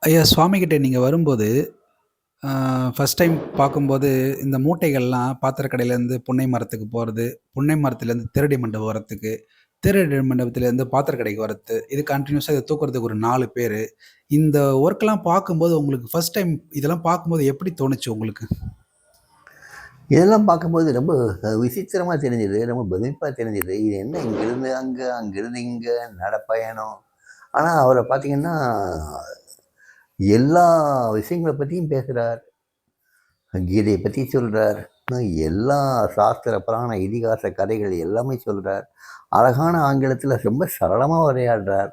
ஐயா சுவாமிகிட்ட நீங்க வரும்போது, ஃபர்ஸ்ட் டைம் பார்க்கும்போது, இந்த மூட்டைகள்லாம் பாத்திர கடையிலேருந்து புன்னை மரத்துக்கு போறது, புன்னை மரத்துலேருந்து தேரடி மண்டபம் வரத்துக்கு, தேரடி மண்டபத்திலேருந்து பாத்திர கடைக்கு வரது, இது கன்டினியூஸா இத தூக்குறதுக்கு ஒரு 4 பேரு. இந்த ஒர்க்லாம் பார்க்கும்போது உங்களுக்கு ஃபர்ஸ்ட் டைம் இதெல்லாம் பார்க்கும்போது எப்படி தோணுச்சு உங்களுக்கு? இதெல்லாம் பார்க்கும்போது ரொம்ப விசித்திரமா தெரிஞ்சது. ரொம்ப பிரமிப்பா தெரிஞ்சது. இது என்ன இங்கிருந்து அங்க, அங்கிருந்து இங்க நடப்பயணம். ஆனா, அவர பார்த்தீங்கன்னா, எல்லா விஷயங்கள பத்தியும் பேசுறார். கீதைய பத்தி சொல்றார். எல்லா சாஸ்திர, புராண, இதிகாச கதைகள் எல்லாமே சொல்றார். அழகான ஆங்கிலத்தில ரொம்ப சரளமா உரையாடுறார்.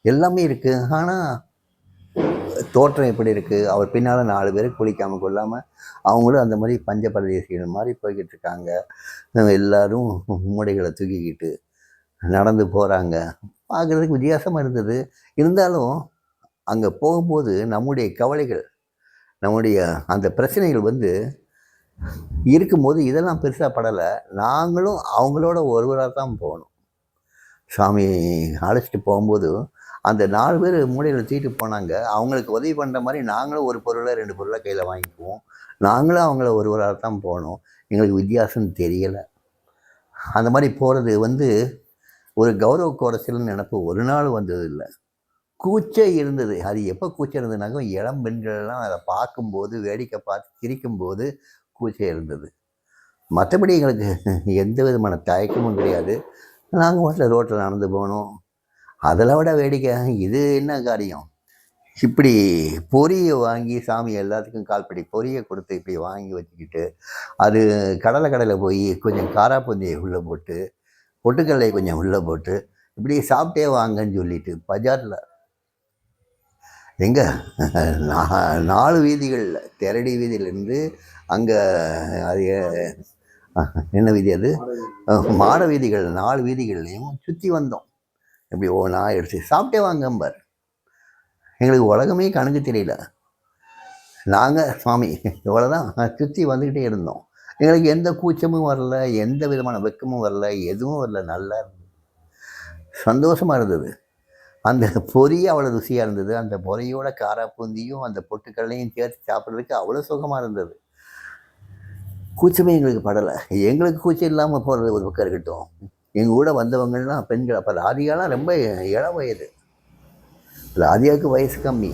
எல்லாமே இருக்கு. ஆனா, தோற்றம் எப்படி இருக்கு? அவர் பின்னால 4 பேரு குளிக்காம கொள்ளாம, அவங்களும் அந்த மாரி பஞ்ச பரதேசிகள் மாரி போய்க்கிட்டு இருக்காங்க. எல்லாரும் மூடைகள தூக்கிக்கிட்டு நடந்து போறாங்க. பார்க்குறதுக்கு வித்தியாசமா இருந்தது. இருந்தாலும், அங்க போகும்போது நம்முடைய கவலைகள், நம்முடைய அந்த பிரச்சனைகள் வந்து இருக்கும்போது இதெல்லாம் பெருசா படல. நாங்களும் அவங்களோட ஒருவரா தான் போனோம். சாமி அழைச்சிட்டு போகும்போது, அந்த 4 பேரு மூடையில தூக்கிட்டு போனாங்க. அவங்களுக்கு உதவி பண்ற மாரி நாங்களும் ஒரு பொருள, 2 பொருள கையில வாங்கிக்குவோம். நாங்களும் அவங்கள ஒருவரா தான் போனோம். எங்களுக்கு வித்தியாசம் தெரியல. அந்த மாரி போறது வந்து ஒரு கௌரவ குறைச்சல்னு நெனப்பு ஒரு நாள் வந்ததில்ல. கூச்சம் இருந்தது. அது எப்ப கூச்சம் இருந்ததுனாக்க, இளம் பெண்கள்லாம் அத பார்க்கும்போது, வேடிக்கை பார்த்து சிரிக்கும்போது கூச்சம் இருந்தது. மத்தபடி எங்களுக்கு எந்த விதமான தயக்கமும் கிடையாது. நாங்க பாட்டுல ரோட்ல நடந்து போனோம். அதில விட வேடிக்கை, இது என்ன காரியம்? இப்படி பொரிய வாங்கி சாமி எல்லாத்துக்கும் கால்படி பொரிய குடுத்து இப்படி வாங்கி வச்சுக்கிட்டு, அது கடையில போய் கொஞ்சம் காராப்பூந்திய உள்ள போட்டு, பொட்டுக்கல்லைய கொஞ்சம் உள்ள போட்டு, இப்படி சாப்பிட்டே வாங்கன்னு சொல்லிட்டு பஜார்ல எங்க 4 வீதிகள்ல, தெரடி வீதியிலேருந்து அங்க அது என்ன வீதி அது? மாட வீதிகள் 4 வீதிகள்லையும் சுத்தி வந்தோம். இப்படி ஒவ்வொன்னா எடுத்து சாப்பிட்டே வாங்கம்பார். எங்களுக்கு உலகமே கணக்கு தெரியல. நாங்க சுவாமி இவ்வளோதான் சுத்தி வந்துக்கிட்டே இருந்தோம். எங்களுக்கு எந்த கூச்சமும் வரல, எந்த விதமான வெட்கமும் வரல, எதுவும் வரல. நல்லா சந்தோஷமா இருந்தது. அந்த பொரி அவ்வளோ ருசியா இருந்தது. அந்த பொரியோட காராப்பூந்தியும், அந்த பொட்டுக்கல்லையும் சேர்த்து சாப்பிடுறதுக்கு அவ்வளோ சுகமா இருந்தது. கூச்சமே எங்களுக்கு படல. எங்களுக்கு கூச்சம் இல்லாம போறது ஒரு பக்கம் இருக்கட்டும். எங்க கூட வந்தவங்கலாம் பெண்கள். அப்ப ராதிகாலாம் ரொம்ப இளம் வயது. ராதிகாவுக்கு வயசு கம்மி.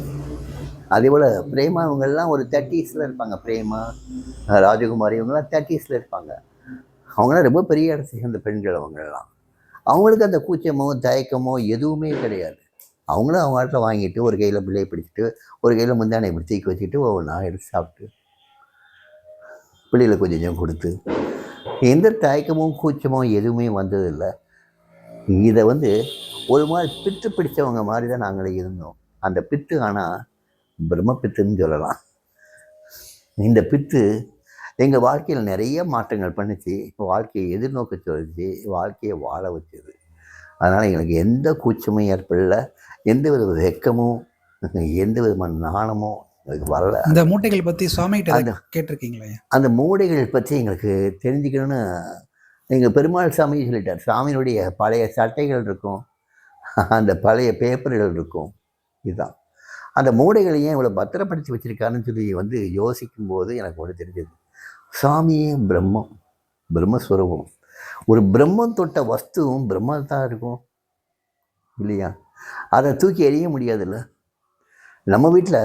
அதேபோல பிரேமா இவங்கெல்லாம் ஒரு 30ஸ்ல இருப்பாங்க. பிரேமா, ராஜகுமாரி இவங்கலாம் 30ஸ்ல இருப்பாங்க. அவங்கலாம் ரொம்ப பெரிய இடத்த சேர்ந்த பெண்கள் அவங்கலாம். அவங்களுக்கு அந்த கூச்சமோ, தயக்கமோ எதுவுமே கிடையாது. அவங்களும் அவங்க இடத்துல வாங்கிட்டு, ஒரு கையில பிள்ளைய பிடிச்சிட்டு, ஒரு கையில முந்தானைய இப்படி தூக்கி வச்சுட்டு, ஒவ்வொன்னா எடுத்து சாப்பிட்டு, பிள்ளைகளுக்கு கொஞ்சம் கொஞ்சம் குடுத்து, எந்த தயக்கமும், கூச்சமோ எதுவுமே வந்ததில்ல. இத வந்து ஒரு மாரி பித்து பிடிச்சவங்க மாரி தான் நாங்களே இருந்தோம். அந்த பித்து ஆனா பிரம்ம பித்துன்னு சொல்லலாம். இந்த பித்து எங்க வாழ்க்கையில நெறைய மாற்றங்கள் பண்ணுச்சு. வாழ்க்கைய எதிர்நோக்க சொல்லுச்சு. வாழ்க்கைய வாழ வச்சது. அதனால எங்களுக்கு எந்த கூச்சமும் ஏற்படல. எந்த வித வெட்கமும், எந்த விதமான நாணமும் எங்களுக்கு வரல. இந்த மூட்டைகள் பத்தி சுவாமிகிட்ட அந்த எதாவது கேட்டுருக்கீங்களாய்யா? அந்த மூடைகள் பற்றி எங்களுக்கு தெரிஞ்சுக்கணும்னு எங்க பெருமாள் சாமி சொல்லிட்டார். சாமியினுடைய பழைய சட்டைகள் இருக்கும். அந்த பழைய பேப்பர்கள் இருக்கும். இதுதான். அந்த மூடைகளை ஏன் இவ்வளோ பத்திரப்படுத்தி வச்சிருக்காருன்னு சொல்லி வந்து யோசிக்கும்போது எனக்கு ஒண்ணு தெரிஞ்சது. சாமியே பிரம்மம். பிரம்மஸ்வரூபம். ஒரு பிரம்மம் தொட்ட வஸ்துவும் பிரம்மமா தான் இருக்கும். இல்லையா? அத தூக்கி எறிய முடியாதுல்ல. நம்ம வீட்ல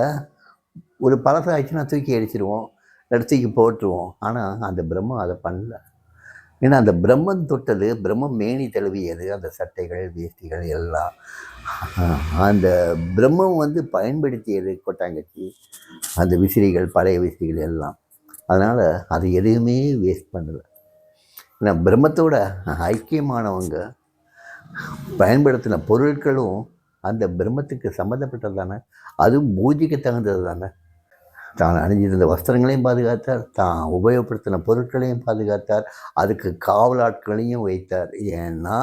ஒரு பழசு ஆயிடுச்சுன்னா தூக்கி எரிச்சிருவோம். இல்லாட்டி தூக்கி போட்டுருவோம். ஆனா அந்த பிரம்மம் அத பண்ணல. ஏன்னா அந்த பிரம்மம் தொட்டது, பிரம்மம் மேனி தழுவியது. அந்த சட்டைகள், வேஷ்டிகள் எல்லாம். அந்த பிரம்மம் வந்து பயன்படுத்தியது கொட்டாங்கச்சி, அந்த விசிறிகள், பழைய விசிறிகள் எல்லாம். அதனால அது எதையுமே வேஸ்ட் பண்ணல. ஏன்னா பிரம்மத்தோட ஐக்கியமானவங்க பயன்படுத்தின பொருட்களும் அந்த பிரம்மத்துக்கு சம்மந்தப்பட்டது தானே. அதுவும் பூஜைக்கு தகுந்தது தானே. தான் அணிஞ்சிருந்த வஸ்திரங்களையும் பாதுகாத்தார். தான் உபயோகப்படுத்தின பொருட்களையும் பாதுகாத்தார். அதுக்கு காவலாட்களையும் வைத்தார். ஏன்னா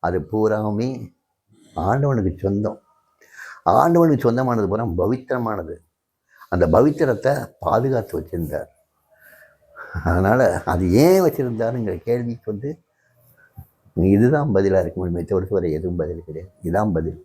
அது பூராவுமே ஆண்டவனுக்கு சொந்தம். ஆண்டவனுக்கு சொந்தமானது பூரா பவித்திரமானது. அந்த பவித்திரத்தை பாதுகாத்து வச்சிருந்தார். அதனால அது ஏன் வச்சிருந்தாருங்கிற கேள்விக்கு வந்து இதுதான் பதிலா இருக்க முடியுமே தவிர வேற எதுவும் பதில் கிடையாது. இதுதான் பதில்.